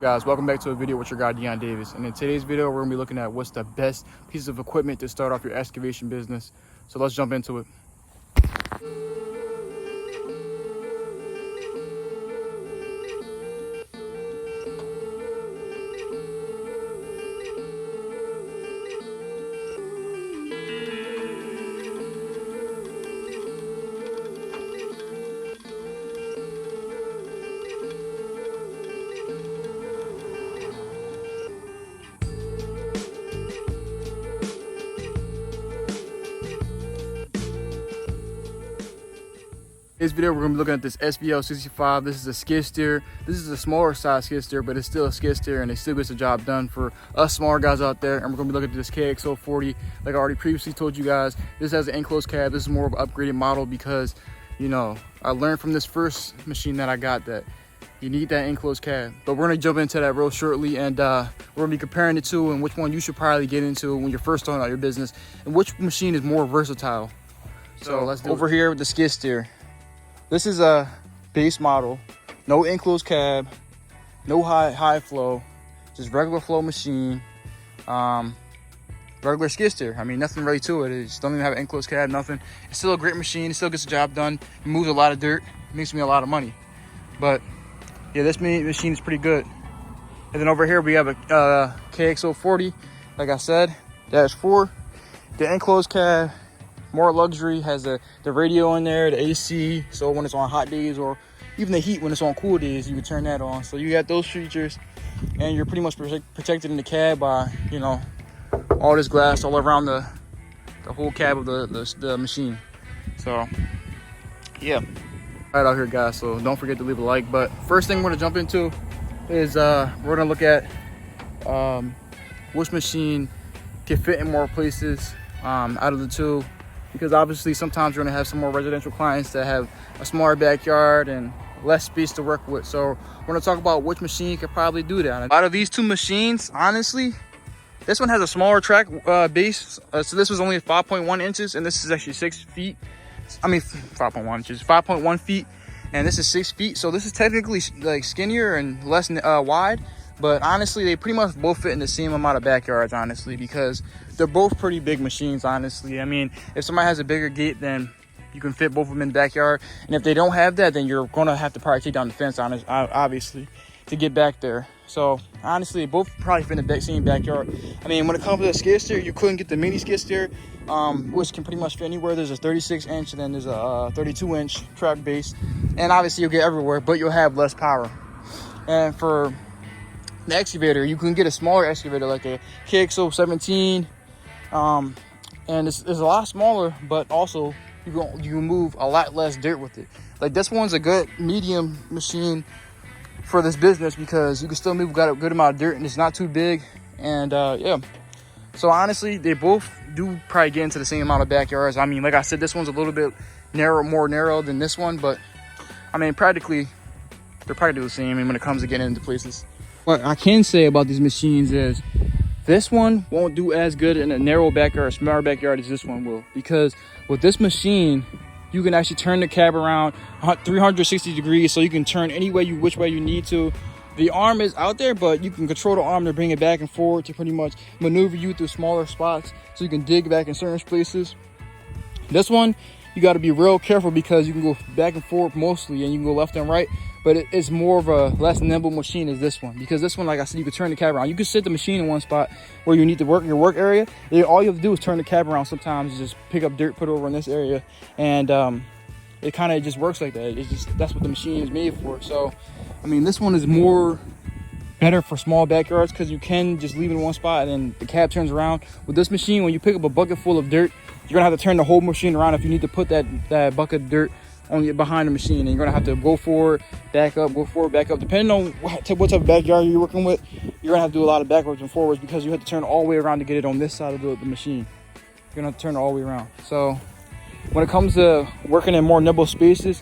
Guys, welcome back to a video with your guy Deon Davis, and in today's video we're going to be looking at what's the best piece of equipment to start off your excavation business. So let's jump into it. In this video, we're going to be looking at this SBL 65. This is a skid steer. This is a smaller size skid steer, but it's still a skid steer and it still gets the job done for us smaller guys out there. And we're going to be looking at this KX040. Like I already previously told you guys, this has an enclosed cab. This is more of an upgraded model because, you know, I learned from this first machine that I got that you need that enclosed cab. But we're going to jump into that real shortly, and we're going to be comparing the two and which one you should probably get into when you're first starting out your business and which machine is more versatile. So let's do over here with the skid steer. This is a base model, no enclosed cab, no high flow, just regular flow machine, regular skid steer. I mean, nothing really to it. It just don't even have an enclosed cab, nothing. It's still a great machine. It still gets the job done. It moves a lot of dirt. It makes me a lot of money. But yeah, this machine is pretty good. And then over here we have a KX040. Like I said, dash 4, the enclosed cab. More luxury, has the radio in there, the AC, so when it's on hot days or even the heat when it's on cool days, you can turn that on. So you got those features, and you're pretty much protected in the cab by, you know, all this glass all around the whole cab of the machine. So yeah, right out here guys, so don't forget to leave a like. But first thing we're gonna jump into is we're gonna look at which machine can fit in more places out of the two. Because obviously sometimes you're gonna have some more residential clients that have a smaller backyard and less space to work with. So we're gonna talk about which machine could probably do that. Out of these two machines, honestly, this one has a smaller track base. So this was only 5.1 inches and this is actually 6 feet. I mean, 5.1 inches, 5.1 feet. And this is 6 feet. So this is technically like skinnier and less wide. But honestly, they pretty much both fit in the same amount of backyards, honestly, because they're both pretty big machines, honestly. I mean, if somebody has a bigger gate, then you can fit both of them in the backyard. And if they don't have that, then you're going to have to probably take down the fence, obviously, to get back there. So, honestly, they both probably fit in the same backyard. I mean, when it comes to the skid steer, you couldn't get the mini skid steer, which can pretty much fit anywhere. There's a 36-inch and then there's a 32-inch track base. And obviously, you'll get everywhere, but you'll have less power. And for the excavator, you can get a smaller excavator like a KX017, and it's a lot smaller, but also you can move a lot less dirt with it. Like this one's a good medium machine for this business because you can still move a good amount of dirt and it's not too big. And yeah, so honestly they both do probably get into the same amount of backyards. I mean, like I said, this one's a little bit more narrow than this one, but I mean practically they're probably the same. I mean, when it comes to getting into places. What I can say about these machines is this one won't do as good in a narrow backyard or smaller backyard as this one will, because with this machine you can actually turn the cab around 360 degrees, so you can turn which way you need to. The arm is out there, but you can control the arm to bring it back and forward to pretty much maneuver you through smaller spots, so you can dig back in certain places. This one you got to be real careful because you can go back and forth mostly, and you can go left and right, but it's more of a less nimble machine as this one, because this one, like I said, you can turn the cab around. You can sit the machine in one spot where you need to work your work area. All you have to do is turn the cab around sometimes, just pick up dirt, put it over in this area, and it kind of just works like that. It's just, that's what the machine is made for. So I mean, this one is better for small backyards because you can just leave it in one spot and then the cab turns around. With this machine, when you pick up a bucket full of dirt, you're gonna have to turn the whole machine around if you need to put that bucket of dirt on behind the machine, and you're gonna have to go forward, back up, go forward, back up. Depending on what type of backyard you're working with, you're gonna have to do a lot of backwards and forwards because you have to turn all the way around to get it on this side of the machine. You're gonna have to turn it all the way around. So when it comes to working in more nimble spaces,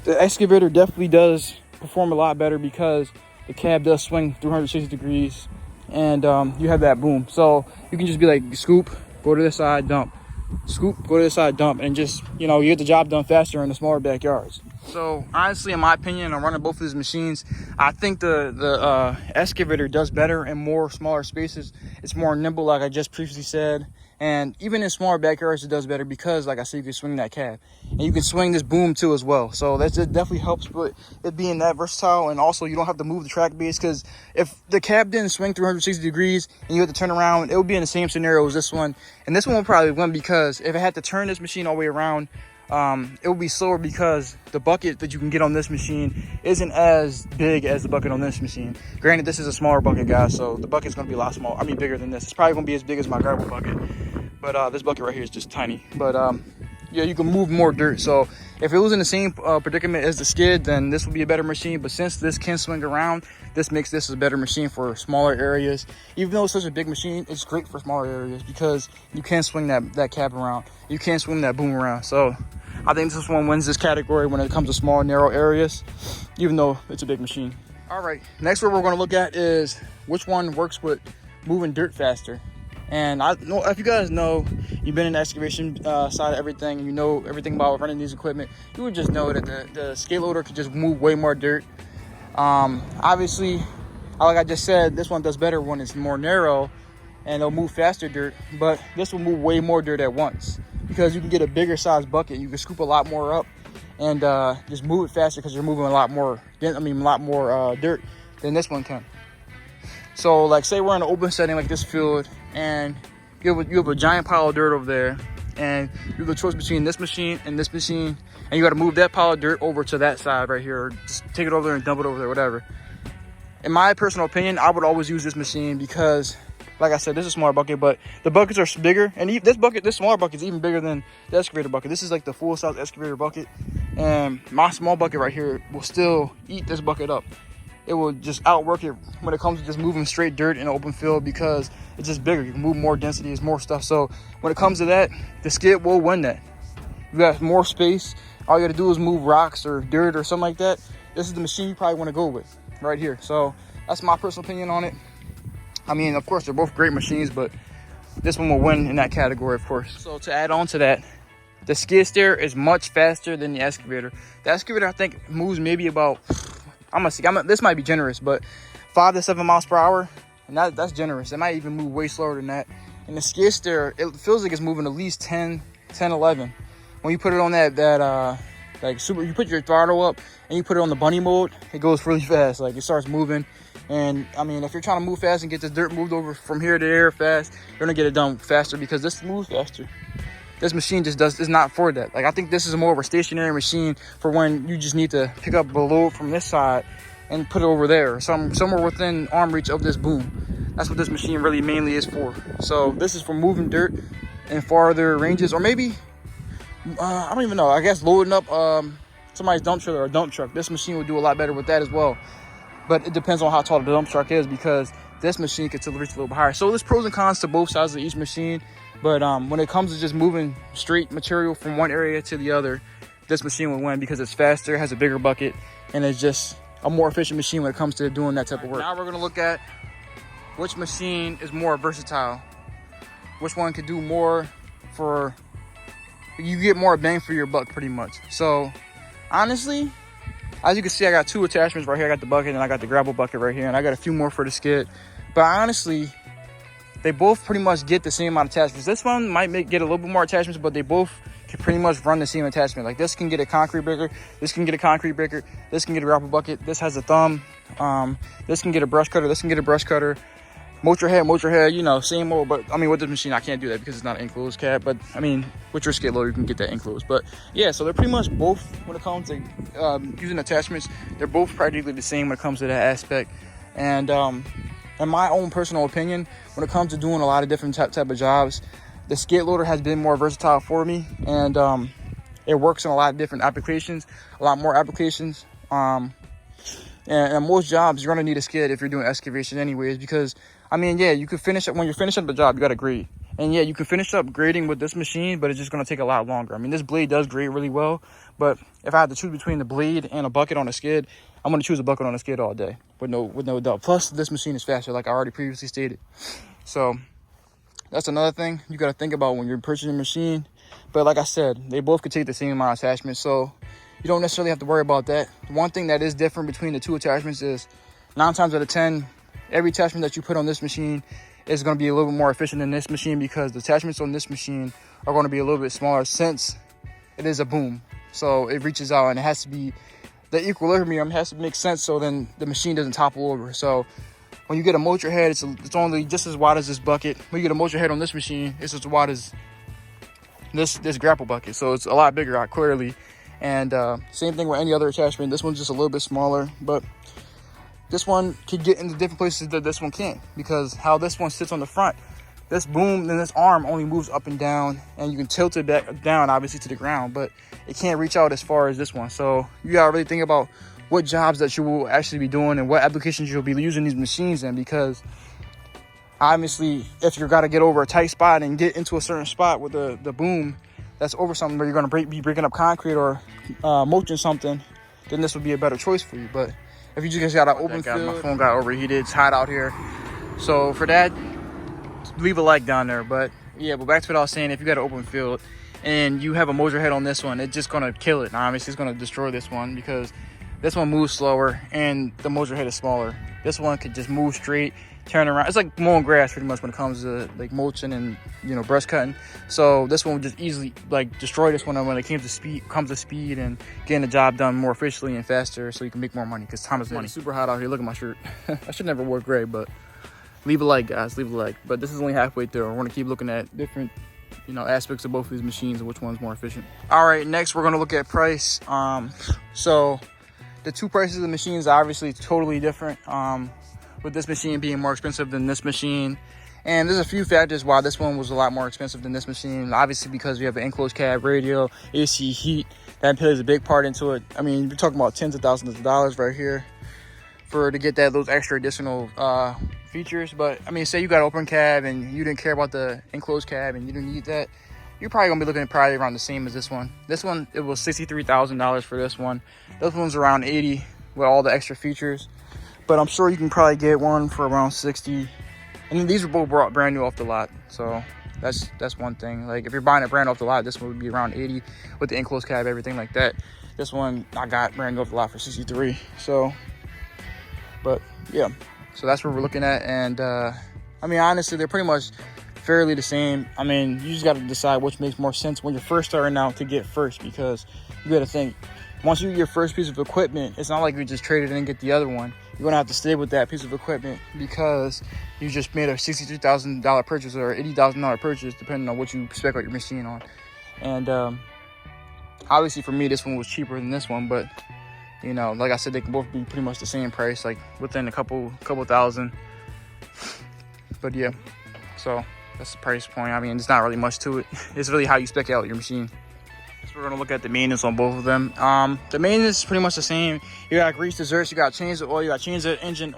the excavator definitely does perform a lot better because the cab does swing 360 degrees and you have that boom. So you can just be like, scoop, go to this side, dump, scoop, go to this side, dump, and just, you know, you get the job done faster in the smaller backyards. So honestly, in my opinion, I'm running both of these machines. I think the excavator does better in more smaller spaces. It's more nimble, like I just previously said. And even in smaller backyards, it does better because, like I said, you can swing that cab. And you can swing this boom too as well. So that definitely helps with it being that versatile. And also, you don't have to move the track base, because if the cab didn't swing 360 degrees and you had to turn around, it would be in the same scenario as this one. And this one will probably win, because if I had to turn this machine all the way around, it will be slower, because the bucket that you can get on this machine isn't as big as the bucket on this machine. Granted, this is a smaller bucket, guys, so the bucket's going to be a lot smaller. I mean, bigger than this. It's probably going to be as big as my gravel bucket, but this bucket right here is just tiny. But yeah, you can move more dirt. So if it was in the same predicament as the skid, then this would be a better machine. But since this can swing around, this makes this a better machine for smaller areas. Even though it's such a big machine, it's great for smaller areas, because you can swing that cab around. You can swing that boom around. So I think this one wins this category when it comes to small, narrow areas, even though it's a big machine. All right, next one we're going to look at is which one works with moving dirt faster. And I know, if you guys know, you've been in the excavation side of everything, and you know everything about running these equipment, you would just know that the skid loader could just move way more dirt. Obviously, like I just said, this one does better when it's more narrow, and it'll move faster dirt, but this will move way more dirt at once, because you can get a bigger size bucket. You can scoop a lot more up and just move it faster, because you're moving a lot more dirt than this one can. So like, say we're in an open setting like this field, and you have a giant pile of dirt over there, and you have the choice between this machine and this machine, and you got to move that pile of dirt over to that side right here, or just take it over there and dump it over there, whatever. In my personal opinion, I would always use this machine, because like I said, this is a smaller bucket, but the buckets are bigger, and this smaller bucket is even bigger than the excavator bucket. This is like the full size excavator bucket, and my small bucket right here will still eat this bucket up. It will just outwork it when it comes to just moving straight dirt in an open field, because it's just bigger. You can move more density, it's more stuff. So when it comes to that, the skid will win that. You got more space. All you got to do is move rocks or dirt or something like that. This is the machine you probably want to go with right here. So that's my personal opinion on it. I mean, of course, they're both great machines, but this one will win in that category, of course. So to add on to that, the skid steer is much faster than the excavator. The excavator, I think, moves maybe about, this might be generous, but 5 to 7 miles per hour, and that's generous. It might even move way slower than that. And the skid steer, it feels like it's moving at least 10, 11. When you put it on you put your throttle up and you put it on the bunny mode, it goes really fast. Like, it starts moving. And I mean, if you're trying to move fast and get this dirt moved over from here to there fast, you're gonna get it done faster, because this moves faster. This machine just is not for that. Like, I think this is more of a stationary machine for when you just need to pick up a load from this side and put it over there, somewhere within arm reach of this boom. That's what this machine really mainly is for. So this is for moving dirt in farther ranges, or maybe I don't even know. I guess loading up somebody's dump trailer or a dump truck. This machine would do a lot better with that as well. But it depends on how tall the dump truck is, because this machine can still reach a little bit higher. So there's pros and cons to both sides of each machine. But when it comes to just moving straight material from one area to the other, this machine will win, because it's faster, has a bigger bucket, and it's just a more efficient machine when it comes to doing that type of work. Now we're going to look at which machine is more versatile. Which one could do more for, you get more bang for your buck, pretty much. So honestly, as you can see, I got 2 attachments right here. I got the bucket and I got the gravel bucket right here, and I got a few more for the skid. But honestly, they both pretty much get the same amount of attachments. This one might get a little bit more attachments, but they both can pretty much run the same attachment. Like, this can get a concrete breaker, this can get a concrete breaker, this can get a gravel bucket, this has a thumb, this can get a brush cutter, this can get a brush cutter. Motor head, you know, same old. But I mean, with this machine, I can't do that because it's not an enclosed cab. But I mean, with your skid loader, you can get that enclosed. But yeah, so they're pretty much both, when it comes to using attachments, they're both practically the same when it comes to that aspect. And in my own personal opinion, when it comes to doing a lot of different type of jobs, the skid loader has been more versatile for me, and it works in a lot of different applications, a lot more applications. And most jobs, you're gonna need a skid if you're doing excavation anyways, because I mean, yeah, you could finish it when you're finishing up the job, you gotta grade. And yeah, you can finish up grading with this machine, but it's just gonna take a lot longer. I mean, this blade does grade really well, but if I had to choose between the blade and a bucket on a skid, I'm gonna choose a bucket on a skid all day, with no doubt. Plus, this machine is faster, like I already previously stated. So that's another thing you gotta think about when you're purchasing a machine. But like I said, they both could take the same amount of attachments. So you don't necessarily have to worry about that. One thing that is different between the two attachments is 9 times out of 10, every attachment that you put on this machine is going to be a little bit more efficient than this machine, because the attachments on this machine are going to be a little bit smaller since it is a boom. So it reaches out, and it has to be, the equilibrium has to make sense so then the machine doesn't topple over. So when you get a mulcher head, it's only just as wide as this bucket. When you get a mulcher head on this machine, it's as wide as this grapple bucket. So it's a lot bigger, clearly. And same thing with any other attachment. This one's just a little bit smaller, but this one can get into different places that this one can't, because how this one sits on the front, this boom and this arm only moves up and down, and you can tilt it back down obviously to the ground, but it can't reach out as far as this one. So you gotta really think about what jobs that you will actually be doing and what applications you'll be using these machines in, because obviously if you're gotta get over a tight spot and get into a certain spot with the boom that's over something where you're going to be breaking up concrete or mulching something, then this would be a better choice for you. But if you just got an open field, my phone got overheated, it's hot out here, so for that, leave a like down there. But yeah, but back to what I was saying, if you got an open field and you have a mulcher head on this one, it's just going to kill it. Obviously it's going to destroy this one, because this one moves slower and the mulcher head is smaller. This one could just move straight, turn around. It's like mowing grass pretty much when it comes to like mulching and, you know, brush cutting. So this one would just easily like destroy this one when it comes to speed and getting the job done more efficiently and faster, so you can make more money, because time is money. It's super hot out here. Look at my shirt. I should never wear gray, but leave a like, guys, leave a like. But this is only halfway through. I want to keep looking at different, you know, aspects of both of these machines and which one's more efficient. All right, next we're going to look at price. So the two prices of the machines are obviously totally different, with this machine being more expensive than this machine. And there's a few factors why this one was a lot more expensive than this machine. Obviously because we have an enclosed cab radio, AC, heat, that plays a big part into it. I mean, you're talking about tens of thousands of dollars right here to get those extra additional features. But I mean, say you got an open cab and you didn't care about the enclosed cab and you didn't need that, you're probably gonna be looking at probably around the same as this one. This one, it was $63,000 for this one. This one's around 80 with all the extra features. But I'm sure you can probably get one for around 60. And then these were both brought brand new off the lot. So that's one thing. Like if you're buying it brand off the lot, this one would be around 80 with the enclosed cab, everything like that. This one I got brand new off the lot for 63. So, but yeah, so that's what we're looking at. And I mean, honestly, they're pretty much fairly the same. I mean, you just got to decide which makes more sense when you're first starting out to get first, because you got to think, once you get your first piece of equipment, it's not like you just trade it in and get the other one. You're gonna have to stay with that piece of equipment because you just made a $63,000 purchase or $80,000 purchase, depending on what you spec out your machine on. And obviously for me, this one was cheaper than this one, but you know, like I said, they can both be pretty much the same price, like within a couple thousand. But yeah, so that's the price point. I mean, there's not really much to it. It's really how you spec out your machine. So we're gonna look at the maintenance on both of them. The maintenance is pretty much the same. You gotta grease the zerks, you gotta change the oil, you gotta change the engine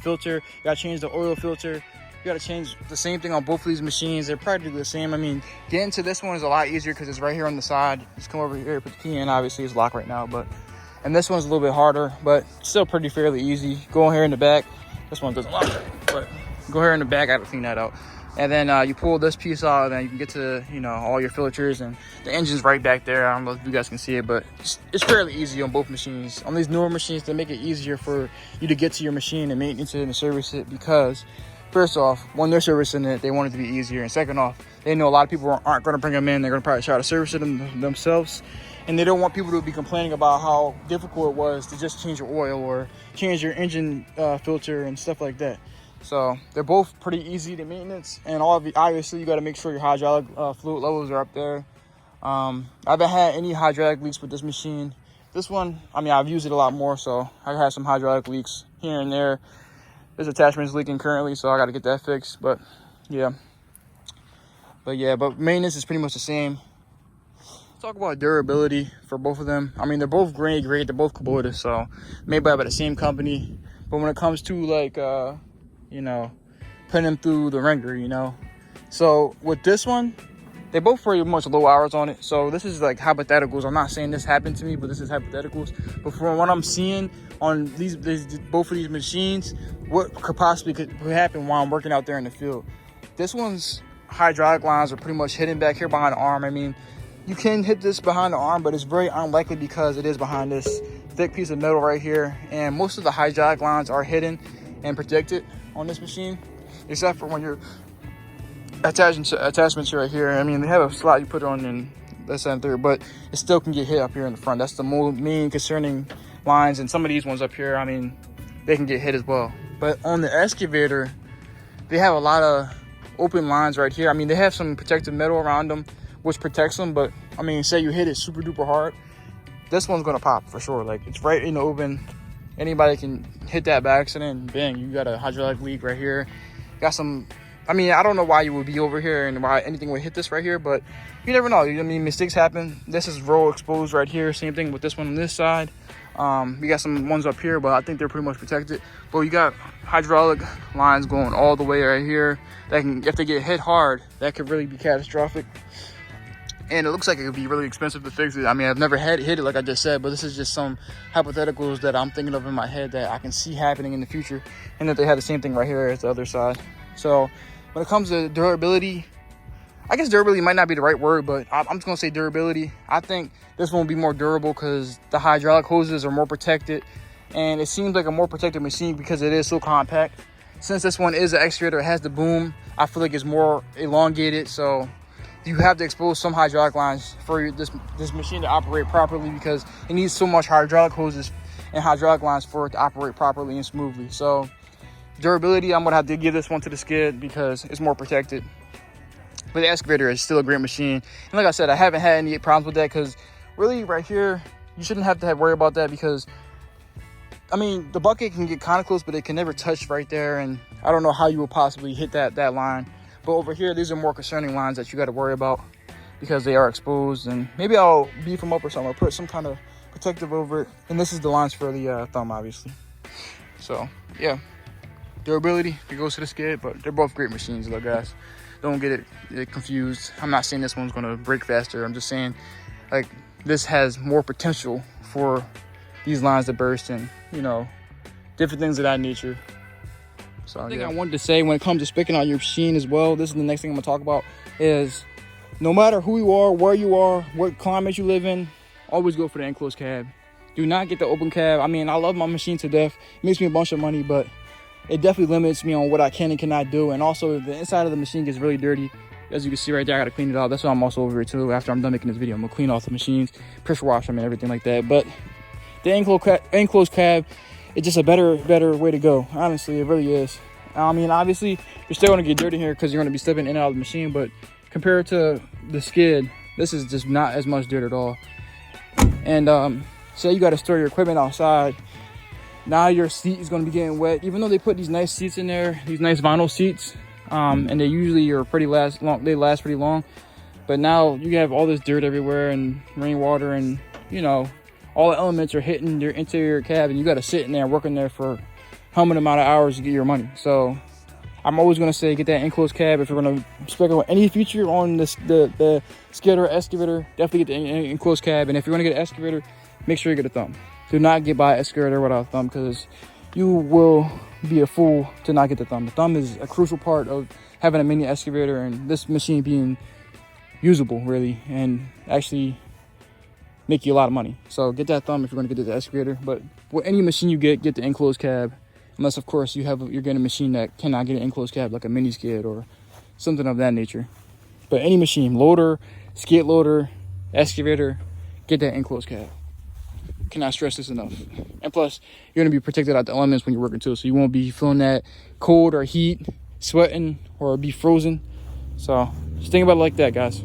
filter, you gotta change the oil filter. You gotta change the same thing on both of these machines. They're practically the same. I mean, getting to this one is a lot easier because it's right here on the side. Just come over here, put the key in. Obviously, it's locked right now, and this one's a little bit harder, but still pretty fairly easy. Go here in the back. This one doesn't lock, but go here in the back. I gotta clean that out. And then you pull this piece out, and then you can get to, you know, all your filters, and the engine's right back there. I don't know if you guys can see it, but it's fairly easy on both machines. On these newer machines, they make it easier for you to get to your machine and maintenance it and service it, because first off, when they're servicing it, they want it to be easier. And second off, they know a lot of people aren't going to bring them in. They're going to probably try to service it themselves. And they don't want people to be complaining about how difficult it was to just change your oil or change your engine filter and stuff like that. So they're both pretty easy to maintenance, and obviously you got to make sure your hydraulic fluid levels are up there. I haven't had any hydraulic leaks with this machine. This one, I mean, I've used it a lot more, so I had some hydraulic leaks here and there. This attachment is leaking currently, so I got to get that fixed. But maintenance is pretty much the same. Let's talk about durability for both of them. I mean, they're both great. They're both Kubota, so made by the same company. But when it comes to like you know, putting them through the ringer, you know. So with this one, they both pretty much low hours on it. So this is like hypotheticals. I'm not saying this happened to me, but this is hypotheticals. But from what I'm seeing on both of these machines, what could possibly could happen while I'm working out there in the field. This one's hydraulic lines are pretty much hidden back here behind the arm. I mean, You can hit this behind the arm, but it's very unlikely because it is behind this thick piece of metal right here. And most of the hydraulic lines are hidden and protected on this machine, except for when you're attachments right here. I mean, they have a slot you put on and that's in there, but it still can get hit up here in the front. That's the main concerning lines. And some of these ones up here, I mean, they can get hit as well. But on the excavator, they have a lot of open lines right here. I mean, they have some protective metal around them, which protects them. But I mean, say you hit it super duper hard, this one's gonna pop for sure. Like, it's right in the open. Anybody can hit that by accident, and bang, you got a hydraulic leak right here. Got some, I mean, I don't know why you would be over here and why anything would hit this right here, but you never know. I mean, mistakes happen. This is roll exposed right here. Same thing with this one on this side. We got some ones up here, but I think they're pretty much protected. But you got hydraulic lines going all the way right here that can, if they get hit hard, that could really be catastrophic. And it looks like it could be really expensive to fix it. I mean, I've never hit it like I just said, but this is just some hypotheticals that I'm thinking of in my head that I can see happening in the future, and that they have the same thing right here as the other side. So when it comes to durability, I guess durability might not be the right word, but I'm just gonna say durability. I think this one will be more durable because the hydraulic hoses are more protected, and it seems like a more protected machine because it is so compact. Since this one is an excavator, it has the boom, I feel like it's more elongated, so you have to expose some hydraulic lines for this machine to operate properly because it needs so much hydraulic hoses and hydraulic lines for it to operate properly and smoothly. So durability, I'm gonna have to give this one to the skid because it's more protected. But the excavator is still a great machine. And like I said, I haven't had any problems with that because really right here, you shouldn't have to worry about that because, I mean, the bucket can get kind of close, but it can never touch right there. And I don't know how you will possibly hit that line. But over here, these are more concerning lines that you got to worry about because they are exposed. And maybe I'll beef them up or something, or put some kind of protective over it. And this is the lines for the thumb, obviously. So yeah, durability, it goes to the skid, but they're both great machines, though, guys. Don't get it confused. I'm not saying this one's gonna break faster. I'm just saying, like, this has more potential for these lines to burst and, you know, different things of that nature. So I think I wanted to say when it comes to specking out your machine as well, this is the next thing I'm gonna talk about, is no matter who you are, where you are, what climate you live in, always go for the enclosed cab. Do not get the open cab. I mean, I love my machine to death. It makes me a bunch of money, but it definitely limits me on what I can and cannot do. And also, the inside of the machine gets really dirty. As you can see right there, I gotta clean it out. That's why I'm also over here too. After I'm done making this video, I'm gonna clean off the machines, pressure wash them and everything like that. But the enclosed cab is just a better way to go. Honestly, it really is. I mean, obviously, you're still gonna get dirty here because you're gonna be stepping in and out of the machine, but compared to the skid, this is just not as much dirt at all. And say you gotta store your equipment outside, now your seat is going to be getting wet. Even though they put these nice seats in there, these nice vinyl seats, and they usually are they last pretty long. But now you have all this dirt everywhere and rainwater, and you know, all the elements are hitting your interior cab, and you got to sit in there working there for how many amount of hours to get your money. So I'm always going to say get that enclosed cab. If you're going to spec out any feature on this, the skid or excavator, definitely get the enclosed cab. And if you're going to get an excavator, make sure you get a thumb. Do not get by an excavator without a thumb because you will be a fool to not get the thumb. The thumb is a crucial part of having a mini excavator and this machine being usable, really, and actually make you a lot of money. So get that thumb if you're going to get the excavator. But with any machine you get the enclosed cab, unless of course you're getting a machine that cannot get an enclosed cab, like a mini skid or something of that nature. But any machine, loader, skid loader, excavator, get that enclosed cab. Cannot stress this enough. And plus, you're going to be protected out the elements when you're working too, so you won't be feeling that cold or heat, sweating, or be frozen. So just think about it like that, guys.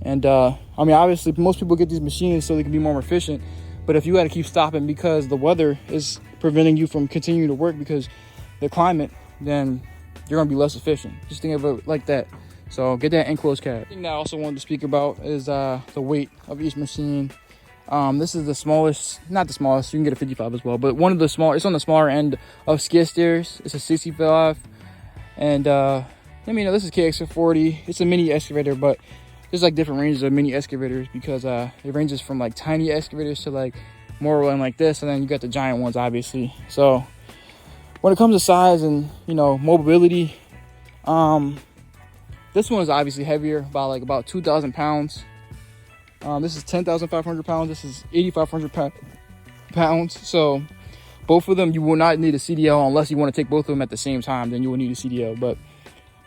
And I mean, obviously most people get these machines so they can be more efficient, but if you got to keep stopping because the weather is preventing you from continuing to work because the climate, then you're going to be less efficient. Just think of it like that. So get that enclosed cab. The thing that I also wanted to speak about is the weight of each machine. This is the smallest, not the smallest, you can get a 55 as well, but one of the smaller, it's on the smaller end of skid steers. It's a 65. And I mean, this is KX40. It's a mini excavator, but there's like different ranges of mini excavators because it ranges from like tiny excavators to like more one like this, and then you got the giant ones, obviously. So when it comes to size and, you know, mobility, this one is obviously heavier by like about 2,000 pounds. This is 10,500 pounds. This is 8,500 pounds. So both of them, you will not need a CDL unless you want to take both of them at the same time. Then you will need a CDL. But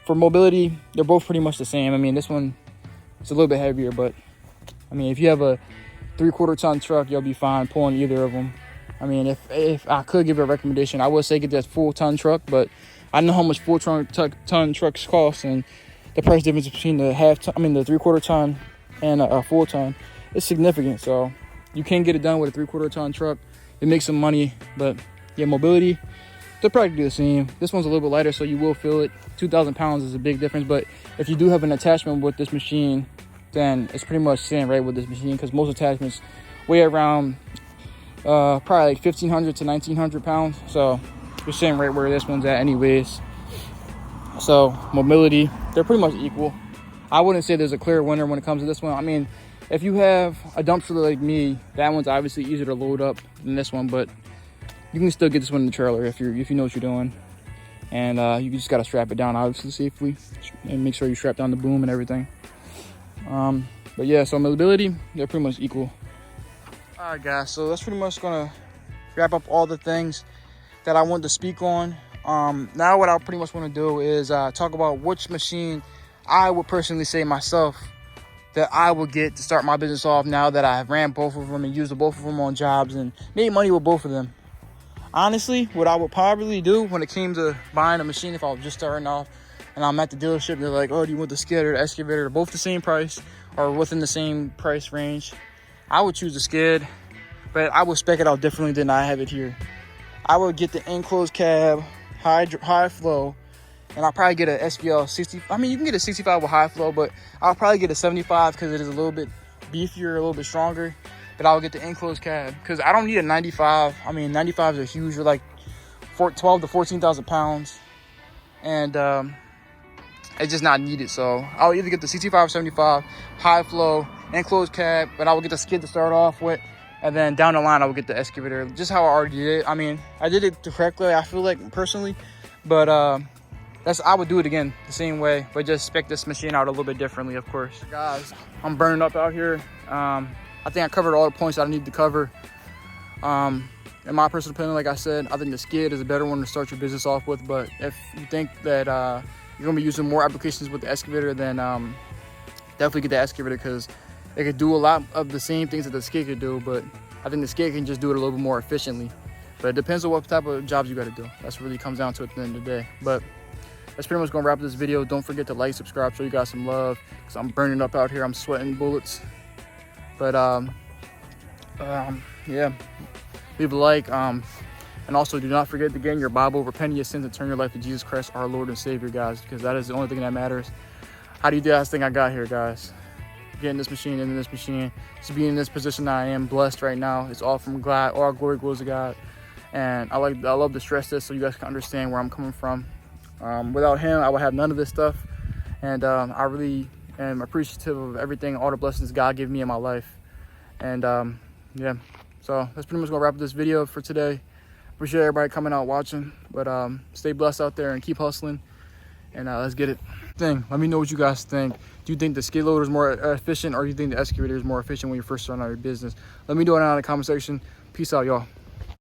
for mobility, they're both pretty much the same. I mean, this one is a little bit heavier, but I mean, if you have a 3/4 ton truck, you'll be fine pulling either of them. I mean, if I could give a recommendation, I would say get that full ton truck, but I know how much full ton trucks cost, and the price difference between the the 3/4 ton and a full ton is significant. So you can get it done with a 3/4 ton truck. It makes some money, but yeah, mobility, they're practically the same. This one's a little bit lighter, so you will feel it. 2,000 pounds is a big difference, but if you do have an attachment with this machine, then it's pretty much sitting right with this machine, because most attachments weigh around probably like 1,500 to 1,900 pounds. So you're sitting right where this one's at anyways. So mobility, they're pretty much equal. I wouldn't say there's a clear winner when it comes to this one. I mean, if you have a dumpster like me, that one's obviously easier to load up than this one, but you can still get this one in the trailer if you know what you're doing. And you just got to strap it down, obviously, safely, and make sure you strap down the boom and everything. But yeah, so mobility, they're pretty much equal. All right, guys, so that's pretty much gonna wrap up all the things that I wanted to speak on. Now what I pretty much want to do is talk about which machine I would personally say myself that I would get to start my business off, now that I have ran both of them and used both of them on jobs and made money with both of them. Honestly, what I would probably do when it came to buying a machine, if I was just starting off and I'm at the dealership, they're like, oh, do you want the skid or the excavator? They're both the same price or within the same price range. I would choose the skid, but I would spec it out differently than I have it here. I would get the enclosed cab, high flow, and I'll probably get a SVL 60. I mean, you can get a 65 with high flow, but I'll probably get a 75 because it is a little bit beefier, a little bit stronger. But I'll get the enclosed cab because I don't need a 95. I mean, 95s are huge. They're like 12 to 14,000 pounds, and it's just not needed. So I'll either get the 65 75 high flow enclosed cab, but I will get the skid to start off with, and then down the line I will get the excavator, just how I already did it. I mean, I did it correctly, I feel like, personally, but I would do it again the same way, but just spec this machine out a little bit differently, of course. Guys, I'm burning up out here. I think I covered all the points that I need to cover. In my personal opinion, like I said, I think the skid is a better one to start your business off with, but if you think that you're gonna be using more applications with the excavator, then definitely get the excavator, because it could do a lot of the same things that the skid could do, but I think the skid can just do it a little bit more efficiently. But it depends on what type of jobs you got to do. That's really comes down to it at the end of the day. But that's pretty much gonna wrap up this video. Don't forget to like, subscribe, show you guys some love, because I'm burning up out here. I'm sweating bullets. But yeah, leave a like, and also do not forget to get in your Bible, repent of your sins, and turn your life to Jesus Christ, our Lord and Savior, guys, because that is the only thing that matters. How do you guys think I got here, guys? Getting this machine into this machine, to be in this position that I am, blessed right now. It's all from God. All glory goes to God. And I love to stress this so you guys can understand where I'm coming from. Without him, I would have none of this stuff. And I really am appreciative of everything, all the blessings God gave me in my life. And yeah, so that's pretty much gonna wrap up this video for today. Appreciate everybody coming out watching, but stay blessed out there and keep hustling, and let's get it. Let me know what you guys think. Do you think the skid loader is more efficient, or do you think the excavator is more efficient when you're first starting out your business? Let me know it down in the comment section. Peace out, y'all.